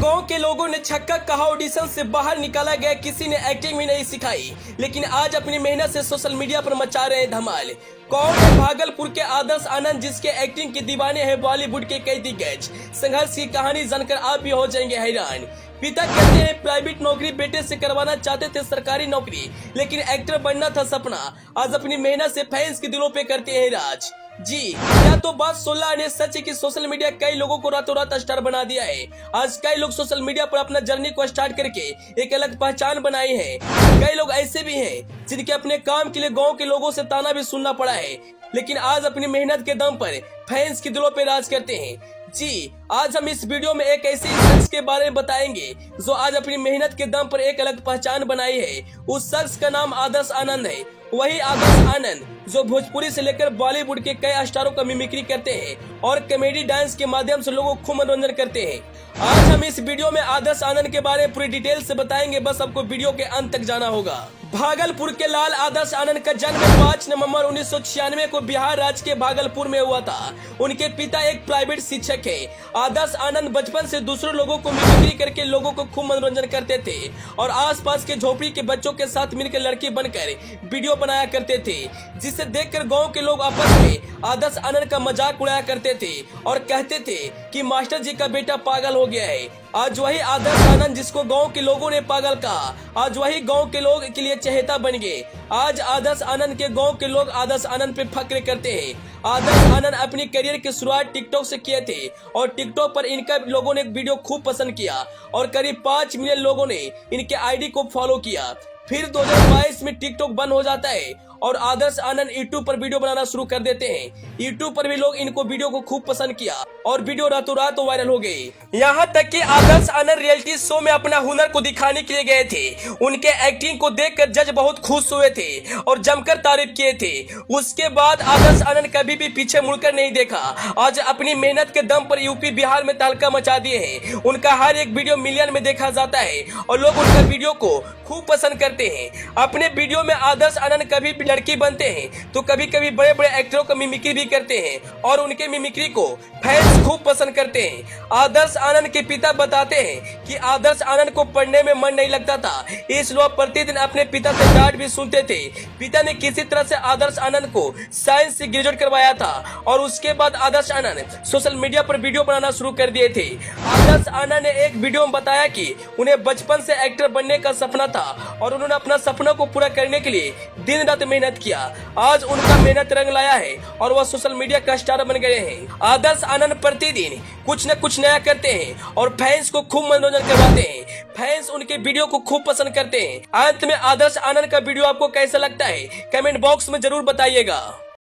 गांव के लोगों ने छक्का कहा, ऑडिशन से बाहर निकाला गया, किसी ने एक्टिंग भी नहीं सिखाई, लेकिन आज अपनी मेहनत से सोशल मीडिया पर मचा रहे हैं धमाल। कौन है भागलपुर के आदर्श आनंद, जिसके एक्टिंग के दीवाने हैं बॉलीवुड के कई दिग्गज। संघर्ष की कहानी जानकर आप भी हो जाएंगे हैरान। पिता कहते हैं प्राइवेट नौकरी बेटे से करवाना चाहते थे सरकारी नौकरी, लेकिन एक्टर बनना था सपना। आज अपनी मेहनत से फैंस के दिलों पे करते हैं राज। जी क्या तो बात 16 आने सच है कि सोशल मीडिया कई लोगों को रातों रात स्टार बना दिया है। आज कई लोग सोशल मीडिया पर अपना जर्नी को स्टार्ट करके एक अलग पहचान बनाई है। कई लोग ऐसे भी हैं जिनके अपने काम के लिए गांव के लोगों से ताना भी सुनना पड़ा है, लेकिन आज अपनी मेहनत के दम पर फैंस के दिलों पे राज करते हैं। जी आज हम इस वीडियो में एक ऐसे शख्स के बारे में बताएंगे जो आज अपनी मेहनत के दम पर एक अलग पहचान बनाई है। उस शख्स का नाम आदर्श आनंद है। वही आदर्श आनंद जो भोजपुरी से लेकर बॉलीवुड के कई स्टारों का मिमिक्री करते हैं और कॉमेडी डांस के माध्यम से लोगों को खूब मनोरंजन करते हैं। आज हम इस वीडियो में आदर्श आनंद के बारे में पूरी डिटेल से बताएंगे, बस आपको वीडियो के अंत तक जाना होगा। भागलपुर के लाल आदर्श आनंद का जन्म 5 नवंबर 1996 को बिहार राज्य के भागलपुर में हुआ था। उनके पिता एक प्राइवेट शिक्षक है। आदर्श आनंद बचपन से दूसरे लोगों को मिमिक्री करके लोगों को खूब मनोरंजन करते थे और आसपास के झोपड़ी के बच्चों के साथ मिलकर लड़की बनकर वीडियो बनाया करते थे, जिसे देखकर गांव के लोग आपस में आदर्श आनंद का मजाक उड़ाया करते थे और कहते थे कि मास्टर जी का बेटा पागल हो गया है। आज वही आदर्श आनंद जिसको गांव के लोगों ने पागल कहा, आज वही गांव के लोग के लिए चहेता बन गए। आज आदर्श आनंद के गांव के लोग आदर्श आनंद पे फक्र करते हैं। आदर्श आनंद अपनी करियर की शुरुआत टिकटॉक से किए थे और टिकटॉक पर इनका लोगों ने वीडियो खूब पसंद किया और करीब 5 मिलियन लोगों ने इनके आईडी को फॉलो किया। फिर 2022 में टिकटॉक बंद हो जाता है और आदर्श आनंद यूट्यूब पर वीडियो बनाना शुरू कर देते हैं। यूट्यूब पर भी लोग इनको वीडियो को खूब पसंद किया और वीडियो रातों रात वायरल हो गई। यहाँ तक कि आदर्श आनंद रियलिटी शो में अपना हुनर को दिखाने के लिए गए थे। उनके एक्टिंग को देखकर जज बहुत खुश हुए थे और जमकर तारीफ किए थे। उसके बाद आदर्श आनंद कभी भी पीछे मुड़कर नहीं देखा। आज अपनी मेहनत के दम पर यूपी बिहार में तहलका मचा दिए हैं। उनका हर एक वीडियो मिलियन में देखा जाता है और लोग उनका वीडियो को खूब पसंद करते हैं। अपने वीडियो में आदर्श आनंद कभी भी लड़की बनते हैं तो कभी कभी बड़े बड़े एक्टरों का मिमिक्री भी करते हैं और उनके मिमिक्री को फैंस खूब पसंद करते हैं। आदर्श आनंद के पिता बताते हैं कि आदर्श आनंद को पढ़ने में मन नहीं लगता था, इसलिए प्रतिदिन अपने पिता से डांट भी सुनते थे। पिता ने किसी तरह से आदर्श आनंद को साइंस से ग्रेजुएट करवाया था और उसके बाद आदर्श आनंद सोशल मीडिया पर वीडियो बनाना शुरू कर दिए थे। आदर्श आनंद ने एक वीडियो में बताया कि उन्हें बचपन से एक्टर बनने का सपना था और उन्होंने अपना सपना को पूरा करने के लिए दिन रात मेहनत किया। आज उनका मेहनत रंग लाया है और वह सोशल मीडिया का स्टार बन गए हैं। आदर्श आनंद प्रतिदिन कुछ न कुछ नया करते हैं और फैंस को खूब मनोरंजन करवाते हैं। फैंस उनके वीडियो को खूब पसंद करते हैं। अंत में आदर्श आनंद का वीडियो आपको कैसा लगता है कमेंट बॉक्स में जरूर बताइएगा।